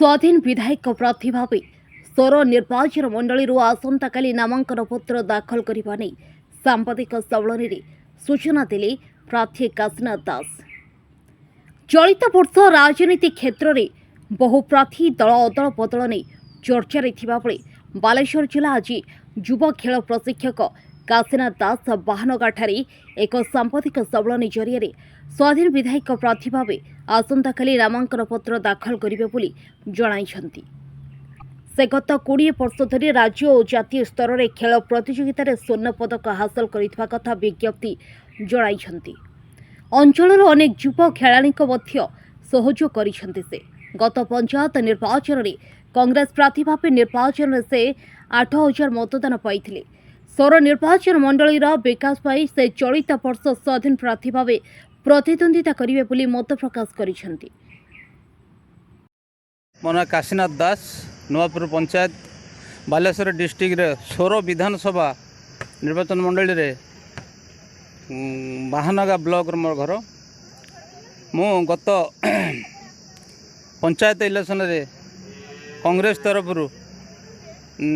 स्वाधीन विधायक प्रार्थी भाव सोर निर्वाचन मंडली आसंताकाली नामांकन पत्र दाखल करने नहीं सांबादिक सम्मेलन में सूचना देले प्रार्थी काशीनाथ दास। चलित वर्ष राजनीति क्षेत्र में बहु प्रार्थी दल अदल बदल नहीं चर्चा बेले बालेश्वर जिला आज युव खेल प्रशिक्षक काशीनाथ दास बाहनगाठारे एक सांबादिक सम्मेलन जरिए स्वाधीन विधायक प्रार्थी भाव आसंताकाली नामांकन पत्र दाखल करेंगे बोली जणाइछन्ति। से गत 20 वर्ष धरी राज्य और जातीय स्तर में खेल प्रतियोगिता रे स्वर्ण पदक हासिल करिଥିବା कथा विज्ञप्ति जणाइछन्ति। अंचल अनेक युव खेलाड़ी सहयोग करिछन्ति। से गत पंचायत निर्वाचन में कांग्रेस प्रार्थी भाव निर्वाचन से 8000 मतदान पाइथिले। सौर निर्वाचन मंडलीर विकास पाई से चलित वर्ष स्वाधीन प्रार्थी भाव प्रतिद्वंदिता करेंगे बोली मत प्रकाश करिछन्ति। मो ना काशीनाथ दास, नुआपुर पंचायत बालेश्वर डिस्ट्रिक्ट रे सोर विधानसभा निर्वाचन मंडली रे बाहनगा ब्लॉक मोर घर। मु गत पंचायत इलेक्शन रे कांग्रेस तरफ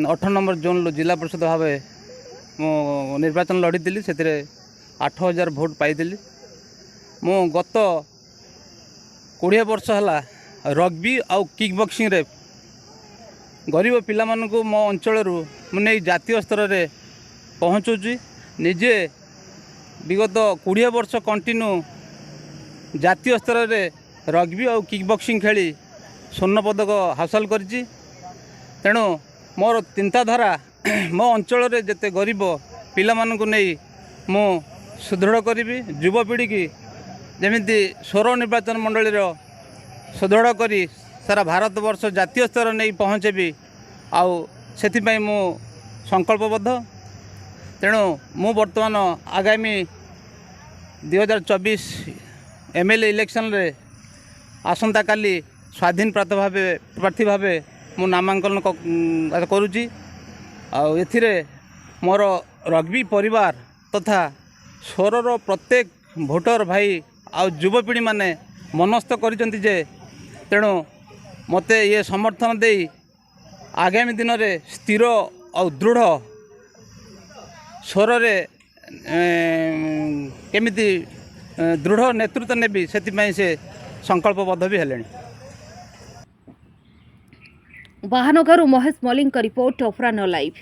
8 नंबर जोन जिला परिषद भाव मु निर्वाचन लड़ी से 8000 भोट पाई। मु गत 20 वर्ष है रग्बी आउ किक बॉक्सिंग रे गरीब पिला मानकु मो अंचल मुझे जातीय स्तर में पहुँचुची। निजे विगत 20 वर्ष कंटिन्यू जातीय स्तर में रग्बी आउ किक बॉक्सिंग खेली स्वर्ण पदक हासिल करिछि। तेणु मोर चिंताधारा मो अंचल रे जते गरीब पिला मानकु नहीं मु सुदृढ़ करी युवपीढ़ी की जमीती सोर निर्वाचन मंडली सुदृढ़ करी सारा भारत वर्ष जातीय स्तर नहीं पहुँचेबी आउ से मु संकल्पबद्ध। तेणु मु वर्तमान आगामी 2024 एमएलए इलेक्शन रे आसंता काली स्वाधीन प्रार्थी भाव मु नामांकन करुच्ची। एथिरे मोर रग्बी परिवार तथा सोरर प्रत्येक भोटर भाई आउ युवपीढ़ी माने मनस्थ करिसेंति जे तेणु मते ये समर्थन दे आगामी दिन में स्थिर और दृढ़ स्वर केमिति दृढ़ नेतृत्व नेबी से संकल्पबद्ध भी हेलेनी। बाहनगारू महेश मलिंग का रिपोर्ट, अपराह्न लाइव।